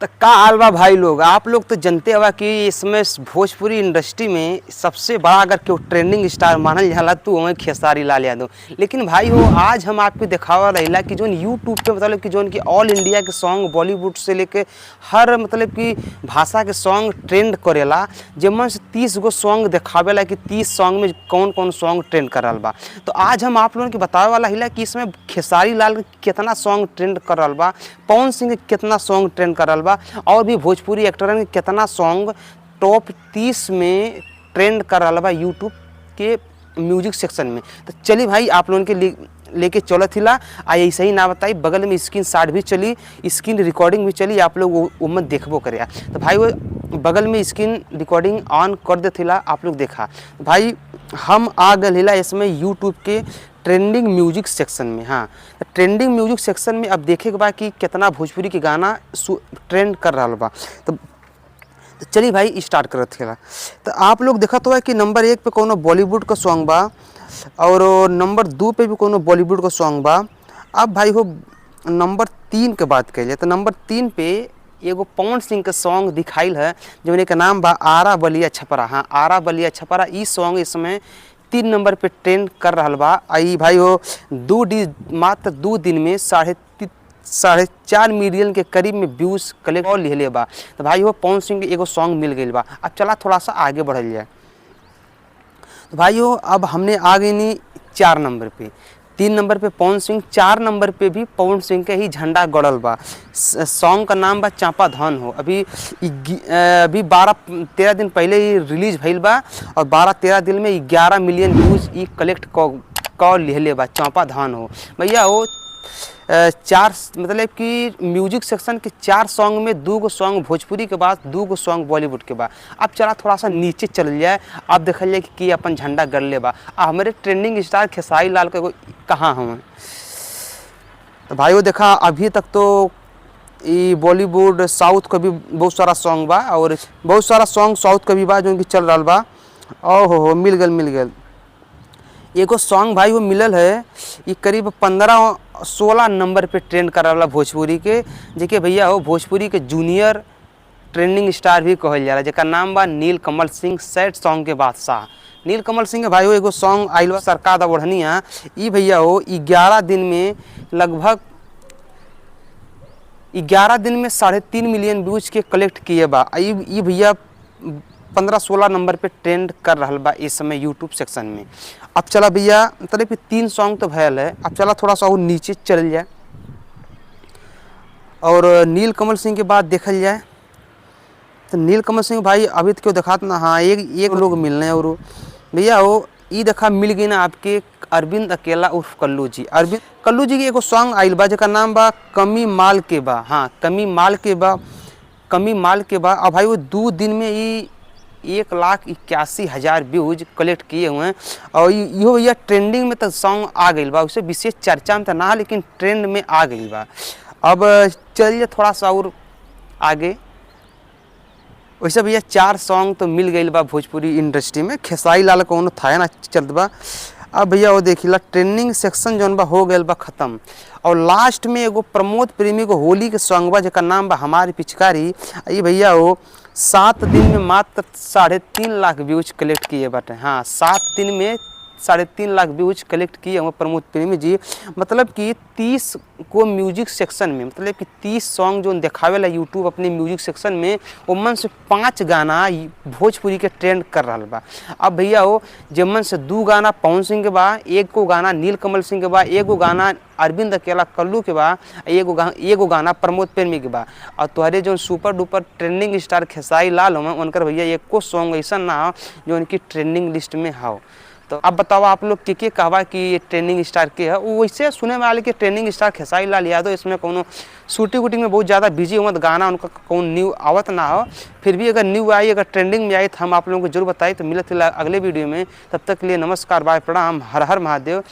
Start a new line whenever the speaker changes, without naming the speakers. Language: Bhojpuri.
तो का हाल बा भाई लोग। आप लोग तो जानते हवा कि इसमें भोजपुरी इंडस्ट्री में सबसे बड़ा अगर क्यों ट्रेंडिंग स्टार मानल जाला तो वहीं खेसारी लाल यादव। लेकिन भाई हो आज हम आपको दिखावा रही कि जो यूट्यूब पे मतलब कि जो कि ऑल इंडिया के सॉन्ग बॉलीवुड से लेके हर मतलब कि भाषा के सॉन्ग ट्रेंड करेला, जिनमें से 30 गो सॉन्ग दिखावेला कि 30 सॉन्ग में कौन कौन सॉन्ग ट्रेंड कर रहा बा। तो आज हम आप लोगों के बतावे वाला हिला कि इसमें खेसारी लाल कितना सॉन्ग ट्रेंड कर रहा बा, पवन सिंह के कितना सॉन्ग ट्रेंड कर रहा बा, और भी भोजपुरी एक्टरन के कितना सॉन्ग टॉप 30 में ट्रेंड कर रहा बा यूट्यूब के म्यूजिक सेक्शन में। तो चलिए भाई आप लोगों के लेके चलत हिला। ऐसे ही ना बताई, बगल में स्क्रीन शॉट भी चली, स्क्रीन रिकॉर्डिंग भी चली, आप लोग वो मत देखबो करे। तो भाई वो बगल में स्क्रीन रिकॉर्डिंग ऑन कर देते हिला, आप लोग देखा। भाई हम आ गए हिला इसमें यूट्यूब के ट्रेंडिंग म्यूजिक सेक्शन में। हाँ, ट्रेंडिंग म्यूजिक सेक्शन में अब देखे के बा कि कितना भोजपुरी के गाना ट्रेंड कर रहा बा। तो चलिए भाई स्टार्ट करत हिला। तो आप लोग देखा तो है कि नंबर 1 पे कोनो बॉलीवुड का सॉन्ग बा और नंबर 2 पे भी कोनो बॉलीवुड का सॉन्ग बा। अब भाई हो नंबर 3 के बात करिए तो नंबर 3 पे एगो पवन सिंह के सॉन्ग दिखाइल है जो का नाम बा आरा बलिया छपरा। हाँ, आरा बलिया छपरा ई सॉन्ग इसमें 3 नंबर पे ट्रेंड कर रहा बा। आई भाई हो मात्र 2 दिन में 4.5 मिलियन के करीब में व्यूज़ कलेक्ट और लिहले बा। तो भाई हो पवन सिंह के एगो सॉन्ग मिल गई बा। अब चला थोड़ा सा आगे बढ़ल जाए। तो भाई हो अब हमने आ गई नहीं 4 नंबर पे। 3 नंबर पे पवन सिंह, 4 नंबर पे भी पवन सिंह के ही झंडा गड़ल बा। सॉन्ग का नाम बा चांपा धन हो। अभी 12-13 दिन पहले ही रिलीज भइल बा और 12-13 दिन में 11 मिलियन व्यूज़ ई कलेक्ट कर लिहले बा। चांपा धन हो भैया हो 4 मतलब कि म्यूजिक सेक्शन के 4 सॉन्ग में 2 गो सॉन्ग भोजपुरी के बाद 2 गो सॉन्ग बॉलीवुड के बाद। अब चला थोड़ा सा नीचे चल जाए, अब देखल जाए कि अपन झंडा गड़ले बा। हमारे ट्रेंडिंग स्टार खेसारी लाल के कहाँ हम। तो भाई वो देखा अभी तक तो ये बॉलीवुड साउथ का भी बहुत सारा सॉन्ग बा और बहुत सारा सॉन्ग साउथ का भी बा जो कि चल रहा बा। ओहो मिल गल एगो सॉन्ग भाई वो मिलल है, ये करीब 15-16 नंबर पे ट्रेंड कर रहा भोजपुरी के, जेके भैया हो भोजपुरी के जूनियर ट्रेंडिंग स्टार भी कहल जाला, जेका नाम बा नील कमल सिंह, सैड सॉन्ग के बादशाह। नील कमल सिंह के भाई हो एगो सॉन्ग आइल बा सरकार दा बढ़निया। ई भैया हो 11 दिन में लगभग 11 दिन में 3.5 मिलियन व्यूज के कलेक्ट किए बा। ई भैया 15-16 नंबर पे ट्रेंड कर रहा बा इस समय यूट्यूब सेक्शन में। अब चला भैया मतलब कि 3 सॉन्ग तो भयल है, अब चला थोड़ा सा और नीचे चल जाए और नील कमल सिंह के बाद देखल जाए। तो नील कमल सिंह भाई अभी तो क्यों दिखात ना। हाँ, एक लोग मिलने और भैया हो ई देखा मिल गई ना आपके अरविंद अकेला उर्फ कल्लू जी। अरविंद कल्लू जी के एगो सॉन्ग आइल बा जेका नाम बा कमी माल के बा। हाँ, कमी माल के बा। अब भाई वो 2 दिन में ही 1,81,000 व्यूज कलेक्ट किए हुए हैं और यो भैया ट्रेंडिंग में तो सॉन्ग आ गई बा। उसे विशेष चर्चा में तो ना लेकिन ट्रेंड में आ गई बा। अब चलिए थोड़ा सा और आगे। वैसे भैया 4 सॉन्ग तो मिल गई बा भोजपुरी इंडस्ट्री में, खेसारी लाल कौन था ना चलत बा। अब भैया वो देखिला ट्रेंडिंग सेक्शन जौन बा हो गया बा ख़त्म और लास्ट में एगो प्रमोद प्रेमी को होली के सॉन्ग बा जेका नाम बा हमारी पिचकारी। ये भैया हो 7 दिन में मात्र 3.5 लाख व्यूज कलेक्ट किए बाटे। हाँ, 7 दिन में 3.5 लाख व्यूज कलेक्ट किए हुए प्रमोद प्रेमी जी। मतलब कि 30 को म्यूजिक सेक्शन में मतलब कि 30 सॉन्ग जो दिखावेला यूट्यूब अपने म्यूजिक सेक्शन में, उमन से 5 गाना भोजपुरी के ट्रेंड कर रहा बा। अब भैया हो जमन से 2 गाना पवन सिंह के बा, 1 गो गाना नील कमल सिंह के बा, 1 गो गाना अरविंद अकेला कल्लू के बा, 1 गो गाना प्रमोद प्रेमी के बा। और तुम्हारे जो super duper trending star Khesari Lal हो उनकर भैया एको सॉन्ग ऐसा ना हो जो उनकी ट्रेंडिंग लिस्ट में हो। तो अब बताओ आप लोग के कहवा कि ये ट्रेंडिंग स्टार के है। वो वैसे सुने में आले कि ट्रेंडिंग स्टार खेसारी लाल यादव इसमें कोनो शूटिंग वूटिंग में बहुत ज़्यादा बिजी हुआ, तो गाना उनका कौन न्यू आवत ना हो। फिर भी अगर न्यू आई, अगर ट्रेंडिंग में आई तो हम आप लोगों को जरूर बताई। तो मिलते अगले वीडियो में, तब तक के लिए नमस्कार, बाय, प्रणाम, हर हर महादेव।